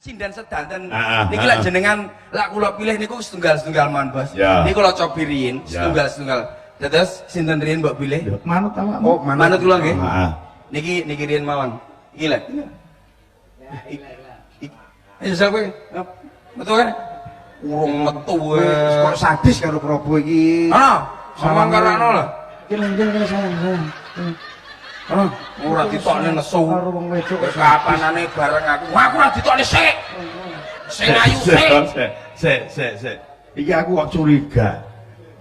Cindan sedanten niki lak jenengan lak kula pilih niku setunggal-setunggal mawon Bos. Niku kula cobi riyin setunggal-setunggal. Dados sinten riyin mbok pilih? Manut awak. Oh, manut kula nggih. Niki riyin mawon. Iki lho. Ayo sampe. Metu kan? Urung metu wis. Kok sadis karo Prabu iki. Sama karo ana lho. Kene sayang. Ora ditokne nesu. Karo wong wedok Wis kapanane bareng aku. Aku ora ditokne sik. Sing ayu Sik. Iki aku kok curiga.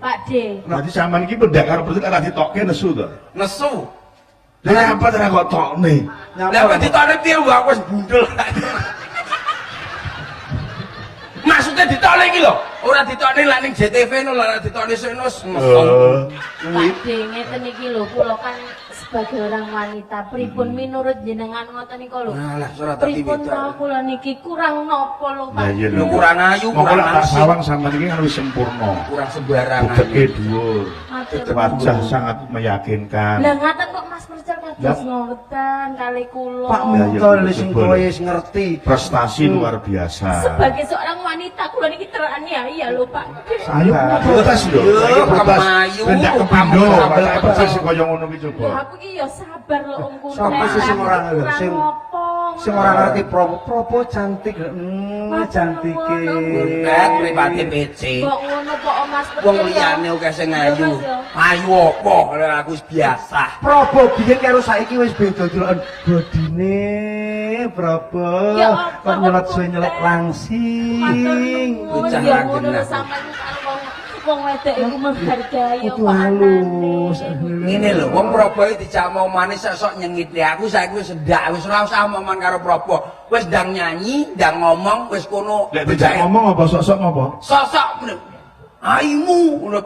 Pak D. Berarti sampean iki pendak karo berarti ora ditokke nesu to. Nesu. Lah apa ora kok tokne? Lah kok ditokne piye aku wis bundel. Maksudnya ditokne iki lho. Ora ditokne lak ning JTV no ora ditokne senus. Pak D ngeten iki lho kula kan sebagai orang wanita pripun menurut jenengan ngoten niku lho. Alah ora dadi Pripun beda. kula niki kurang napa lho Pak. Lu kurang ayu, kurang tak asik. sawang sampean iki kan wis sempurna. Kurang sembarangan. Bukeke dhuwur. Matur Wajah nuwun. sangat meyakinkan. Lah ngaten kok Mas Percel kados ngoten kali kula. Pak Muntol sing kowe wis ngerti. Prestasi luar biasa. Sebagai seorang wanita kula niki teraniaya lho Pak. Ayo protes lho. Saiki protes. kemayu, Bendak kamu kepindo. sampai Protes sing kaya ngono ki Ya coba. aku iki ya sabar lho engko. Sapa sih sing ora ngerti? Sing ora ngerti Propo cantik. Cantike. Butet mripate PC. Kok ngono kok Mas Percel. Wong liyane oke sing ayu. Ayu apa? Aku wis biasa. Propo biyen karo saiki wis beda deloken bodine. Propo Ya apa, kok nyelot apa, suwe nyelek Teh? langsing. Bocah Ya lagi ngono lho nah. sampeyan karo wong wedok iku menghargai Kudu apa halus. Ngene lho, wong Prabu iki dijak mau manis sok nyengit aku saiki wis sedak, wis ora usah omongan karo Prabu. Wis ndang nyanyi, ndang ngomong, wis kono. Lek dijak ngomong apa sok-sok apa? Sosok aimu ngono